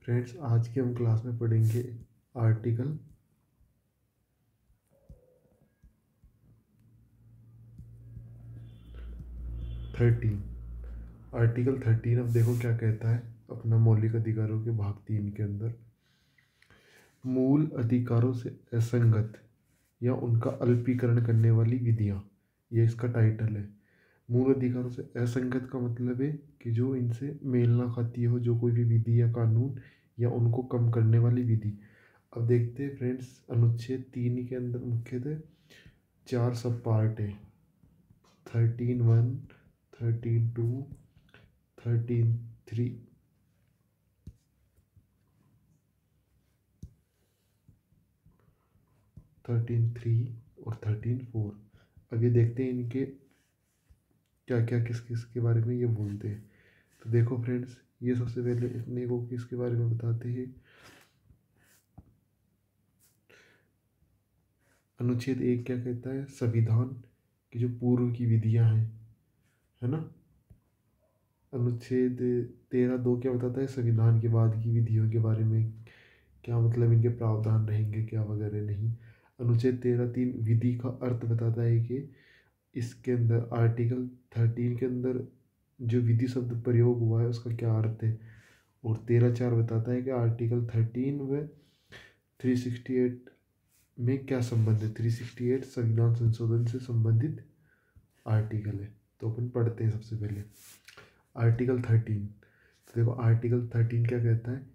Friends, आज की हम क्लास में पढ़ेंगे आर्टिकल 13। आर्टिकल 13 अब देखो क्या कहता है अपना मौलिक अधिकारों के भाग 3 के अंदर। मूल अधिकारों से असंगत या उनका अल्पीकरण करने वाली विधियाँ, ये इसका टाइटल है। मूल अधिकारों से असंगत का मतलब है कि जो इनसे मेल ना खाती हो, जो कोई भी विधि या कानून या उनको कम करने वाली विधि। अब देखते हैं फ्रेंड्स, अनुच्छेद 3 के अंदर मुख्यतः 4 सब पार्ट है। 13(1), 13(2), 13(3), 13(3) और 13(4). अब ये देखते हैं इनके क्या क्या किस किस के बारे में ये बोलते हैं। तो देखो फ्रेंड्स, ये सबसे पहले अपने को किसके बारे में बताते हैं। अनुच्छेद 1 क्या कहता है? संविधान की जो पूर्व की विधियां हैं, है ना। अनुच्छेद 13(2) क्या बताता है? संविधान के बाद की विधियों के बारे में, क्या मतलब इनके प्रावधान रहेंगे क्या वगैरह नहीं। अनुच्छेद 13(3) विधि का अर्थ बताता है कि इसके अंदर आर्टिकल 13 के अंदर जो विधि शब्द प्रयोग हुआ है उसका क्या अर्थ है। और 13(4) बताता है कि आर्टिकल 13 व 368 में क्या संबंध है। 368 संविधान संशोधन से संबंधित आर्टिकल है। तो अपन पढ़ते हैं सबसे पहले आर्टिकल 13। तो देखो आर्टिकल 13 क्या कहता है।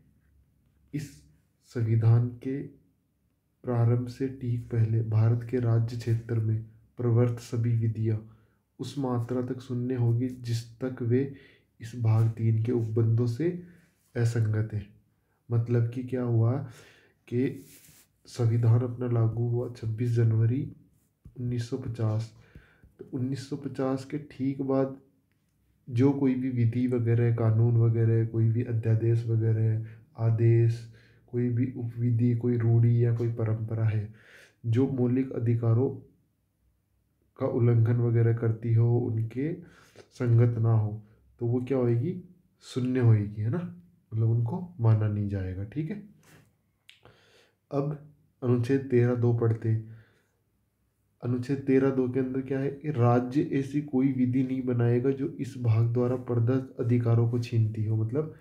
इस संविधान के प्रारंभ से ठीक पहले भारत के राज्य क्षेत्र में प्रवर्त सभी विधियाँ उस मात्रा तक शून्य होगी जिस तक वे इस भाग 3 के उपबंधों से असंगत है। मतलब कि क्या हुआ कि संविधान अपना लागू हुआ 26 जनवरी 1950। तो 1950 के ठीक बाद जो कोई भी विधि वगैरह, कानून वगैरह, कोई भी अध्यादेश वगैरह, आदेश, कोई भी उपविधि, कोई रूढ़ी या कोई परंपरा है जो मौलिक अधिकारों का उल्लंघन वगैरह करती हो, उनके संगत ना हो, तो वो क्या होएगी? शून्य होएगी, है ना। मतलब उनको माना नहीं जाएगा। ठीक है। अब अनुच्छेद 13(2) पढ़ते हैं। अनुच्छेद 13(2) के अंदर क्या है कि राज्य ऐसी कोई विधि नहीं बनाएगा जो इस भाग द्वारा प्रदत्त अधिकारों को छीनती हो। मतलब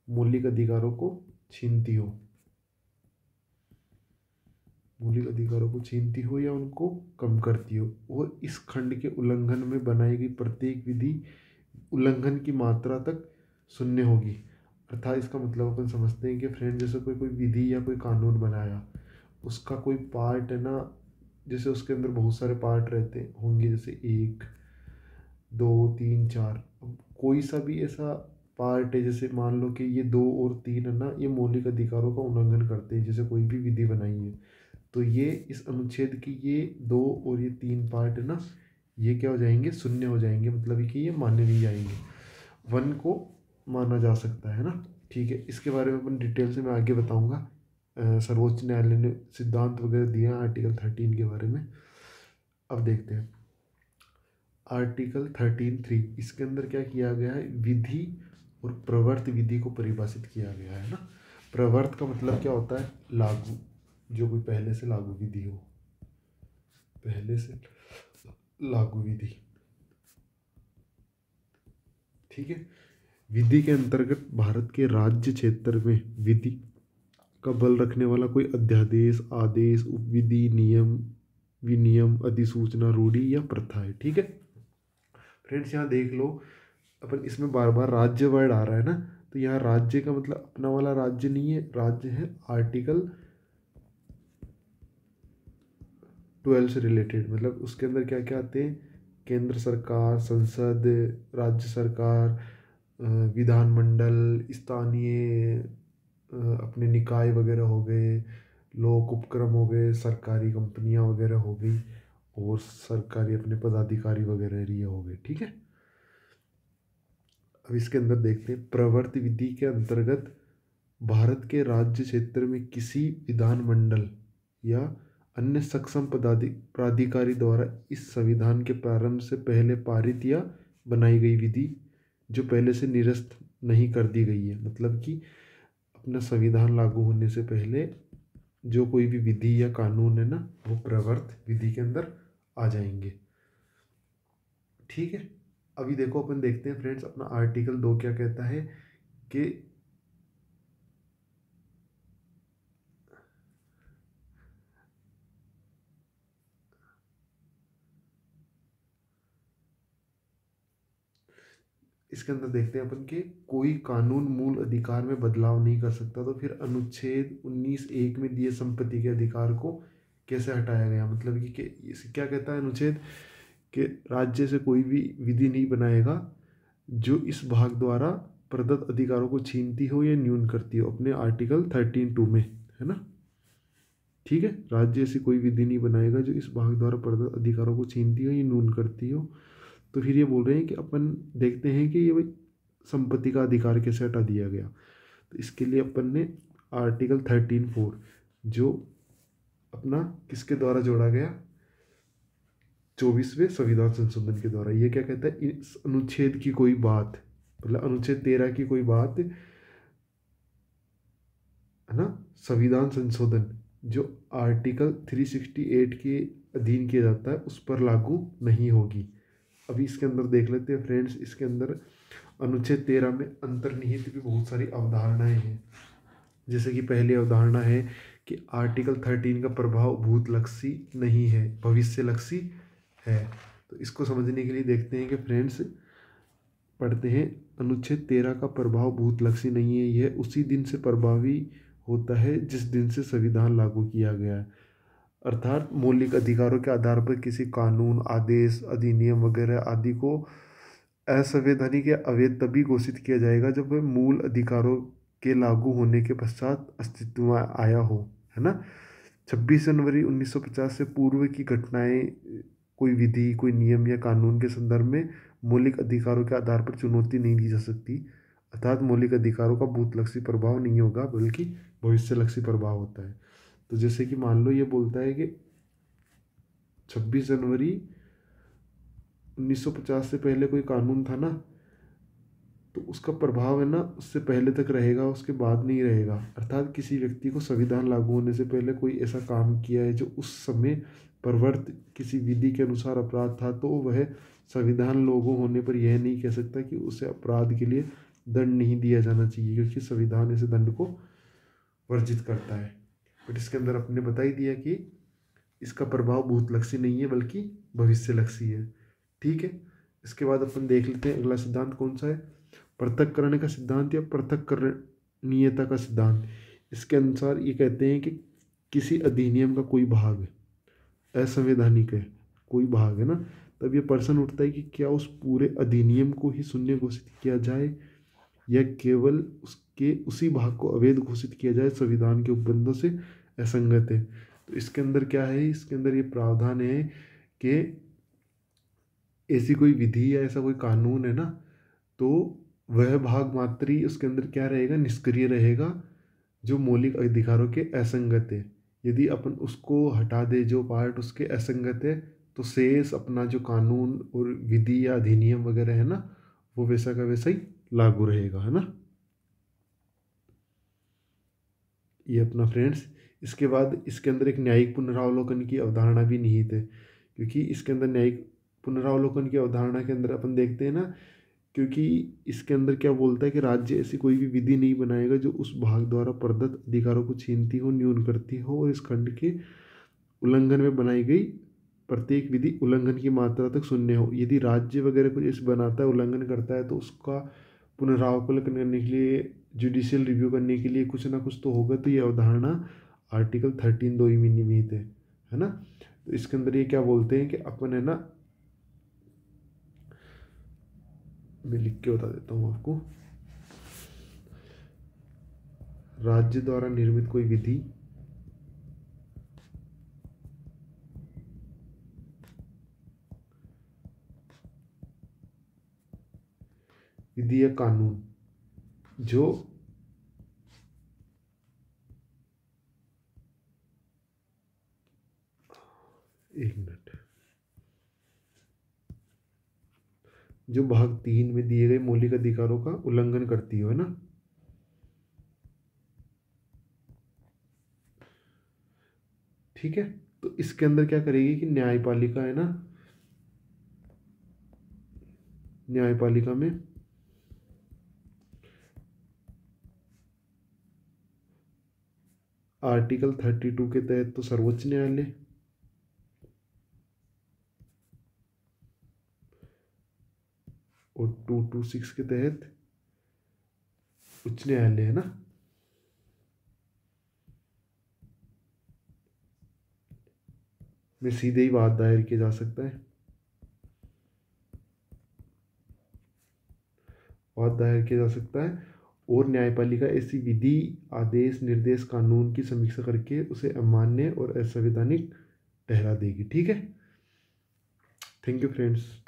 मौलिक अधिकारों को छीनती हो, मौलिक अधिकारों को छीनती हो या उनको कम करती हो। और इस खंड के उल्लंघन में बनाई गई प्रत्येक विधि उल्लंघन की मात्रा तक शून्य होगी। अर्थात इसका मतलब अपन समझते हैं कि फ्रेंड, जैसे कोई कोई विधि या कोई कानून बनाया, उसका कोई पार्ट है ना, जैसे उसके अंदर बहुत सारे पार्ट रहते होंगे, जैसे 1, 2, 3, 4। अब कोई सा भी ऐसा पार्ट है, जैसे मान लो कि ये 2 और 3 है ना, ये मौलिक अधिकारों का उल्लंघन करते हैं। जैसे कोई भी विधि बनाई है तो ये इस अनुच्छेद की ये 2 और ये 3 पार्ट है ना, ये क्या हो जाएंगे? शून्य हो जाएंगे। मतलब कि ये माने नहीं जाएंगे, वन को माना जा सकता है ना। ठीक है, इसके बारे में अपन डिटेल से मैं आगे बताऊंगा। सर्वोच्च न्यायालय ने सिद्धांत वगैरह दिया आर्टिकल 13 के बारे में। अब देखते हैं आर्टिकल 13(3). इसके अंदर क्या किया गया है? विधि और प्रवर्त विधि को परिभाषित किया गया है ना। प्रवर्त का मतलब क्या होता है? लागू, जो कोई पहले से लागू विधि हो, पहले से लागू विधि। ठीक है। विधि के अंतर्गत भारत के राज्य क्षेत्र में विधि का बल रखने वाला कोई अध्यादेश, आदेश, उपविधि, नियम, विनियम, अधिसूचना, रूढ़ी या प्रथा है। ठीक है फ्रेंड्स, यहाँ देख लो अपन, इसमें बार बार राज्य वर्ड आ रहा है ना। तो यहाँ राज्य का मतलब अपना वाला राज्य नहीं है, राज्य है आर्टिकल 12 से रिलेटेड। मतलब उसके अंदर क्या क्या आते हैं? केंद्र सरकार, संसद, राज्य सरकार, विधानमंडल, स्थानीय अपने निकाय वगैरह हो गए, लोक उपक्रम हो गए, सरकारी कंपनियां वगैरह हो गई, और सरकारी अपने पदाधिकारी वगैरह ये हो गए। ठीक है। अब इसके अंदर देखते हैं प्रवर्ती विधि के अंतर्गत भारत के राज्य क्षेत्र में किसी विधानमंडल या अन्य सक्षम प्राधिकारी द्वारा इस संविधान के प्रारंभ से पहले पारित या बनाई गई विधि जो पहले से निरस्त नहीं कर दी गई है। मतलब कि अपना संविधान लागू होने से पहले जो कोई भी विधि या कानून है ना, वो प्रवर्त विधि के अंदर आ जाएंगे। ठीक है, अभी देखो अपन देखते हैं फ्रेंड्स अपना आर्टिकल 2 क्या कहता है कि इसके अंदर देखते हैं अपन के कोई कानून मूल अधिकार में बदलाव नहीं कर सकता, तो फिर अनुच्छेद 19(1) में दिए संपत्ति के अधिकार को कैसे हटाया गया। मतलब कि इसे क्या कहता है अनुच्छेद, कि राज्य से कोई भी विधि नहीं बनाएगा जो इस भाग द्वारा प्रदत्त अधिकारों को छीनती हो या न्यून करती हो, अपने आर्टिकल 13(2) में, है ना। ठीक है, राज्य ऐसी कोई विधि नहीं बनाएगा जो इस भाग द्वारा प्रदत्त अधिकारों को छीनती हो या न्यून करती हो। तो फिर ये बोल रहे हैं कि अपन देखते हैं कि ये भाई संपत्ति का अधिकार कैसे हटा दिया गया। तो इसके लिए अपन ने आर्टिकल 13(4) जो अपना किसके द्वारा जोड़ा गया, 24वें संविधान संशोधन के द्वारा। ये क्या कहता है, इस अनुच्छेद की कोई बात, मतलब अनुच्छेद 13 की कोई बात, है ना, संविधान संशोधन जो आर्टिकल 368 के अधीन किया जाता है उस पर लागू नहीं होगी। अभी इसके अंदर देख लेते हैं फ्रेंड्स, इसके अंदर अनुच्छेद 13 में अंतर्निहित भी बहुत सारी अवधारणाएं हैं। जैसे कि पहली अवधारणा है कि आर्टिकल 13 का प्रभाव भूतलक्षी नहीं है, भविष्यलक्षी है। तो इसको समझने के लिए देखते हैं कि फ्रेंड्स पढ़ते हैं, अनुच्छेद 13 का प्रभाव भूतलक्षी नहीं है, यह उसी दिन से प्रभावी होता है जिस दिन से संविधान लागू किया गया है। अर्थात मौलिक अधिकारों के आधार पर किसी कानून, आदेश, अधिनियम वगैरह आदि को असंवैधानिक या अवैध तभी घोषित किया जाएगा जब वह मूल अधिकारों के लागू होने के पश्चात अस्तित्व में आया हो, है ना। 26 जनवरी 1950 से पूर्व की घटनाएं कोई विधि, कोई नियम या कानून के संदर्भ में मौलिक अधिकारों के आधार पर चुनौती नहीं दी जा सकती। अर्थात मौलिक अधिकारों का भूतलक्षी प्रभाव नहीं होगा बल्कि भविष्यलक्षी प्रभाव होता है। तो जैसे कि मान लो ये बोलता है कि 26 जनवरी 1950 से पहले कोई कानून था ना, तो उसका प्रभाव है ना उससे पहले तक रहेगा, उसके बाद नहीं रहेगा। अर्थात किसी व्यक्ति को संविधान लागू होने से पहले कोई ऐसा काम किया है जो उस समय प्रवर्त किसी विधि के अनुसार अपराध था, तो वह संविधान लागू होने पर यह नहीं कह सकता कि उसे अपराध के लिए दंड नहीं दिया जाना चाहिए, क्योंकि संविधान ऐसे दंड को वर्जित करता है। बट इसके अंदर अपने बता ही दिया कि इसका प्रभाव भूतलक्षी नहीं है बल्कि भविष्यलक्षी है। ठीक है, इसके बाद अपन देख लेते हैं अगला सिद्धांत कौन सा है, पृथक्करण का सिद्धांत या पृथक्करणीयता का सिद्धांत। इसके अनुसार ये कहते हैं कि किसी अधिनियम का कोई भाग असंवैधानिक है, कोई भाग है ना, तब ये प्रश्न उठता है कि क्या उस पूरे अधिनियम को ही शून्य घोषित किया जाए या केवल उसके उसी भाग को अवैध घोषित किया जाए, संविधान के उपबंधों से असंगत है। तो इसके अंदर क्या है, इसके अंदर ये प्रावधान है कि ऐसी कोई विधि या ऐसा कोई कानून है ना, तो वह भाग मात्र ही उसके अंदर क्या रहेगा, निष्क्रिय रहेगा, जो मौलिक अधिकारों के असंगत है। यदि अपन उसको हटा दे, जो पार्ट उसके असंगत है, तो शेष अपना जो कानून और विधि या अधिनियम वगैरह है ना, वो वैसा का वैसा ही लागू रहेगा, है ना। ये अपना फ्रेंड्स, इसके बाद इसके अंदर एक न्यायिक पुनरावलोकन की अवधारणा भी निहित है, क्योंकि इसके अंदर न्यायिक पुनरावलोकन की अवधारणा के अंदर अपन देखते हैं ना, क्योंकि इसके अंदर क्या बोलता है कि राज्य ऐसी कोई भी विधि नहीं बनाएगा जो उस भाग द्वारा प्रदत्त अधिकारों को छीनती हो, न्यून करती हो और इस खंड के उल्लंघन में बनाई गई प्रत्येक विधि उल्लंघन की मात्रा तक शून्य हो। यदि राज्य वगैरह कुछ ऐसे बनाता है, उल्लंघन करता है, तो उसका पुनरावलोकन करने के लिए, जुडिशियल रिव्यू करने के लिए कुछ ना कुछ तो होगा। तो ये अवधारणा आर्टिकल 13(2) में निहित है ना। तो इसके अंदर ये क्या बोलते हैं कि अपन है ना, मैं लिख के बता देता हूँ आपको, राज्य द्वारा निर्मित कोई विधि या कानून जो एक मिनट, जो भाग 3 में दिए गए मौलिक अधिकारों का उल्लंघन करती हो, है ना, ठीक है। तो इसके अंदर क्या करेगी कि न्यायपालिका है ना, न्यायपालिका में आर्टिकल 32 के तहत तो सर्वोच्च न्यायालय, और 226 के तहत उच्च न्यायालय है ना। में सीधे ही वाद दायर किया जा सकता है, वाद दायर किया जा सकता है, और न्यायपालिका ऐसी विधि, आदेश, निर्देश, कानून की समीक्षा करके उसे अमान्य और असंवैधानिक ठहरा देगी। ठीक है। Thank you friends.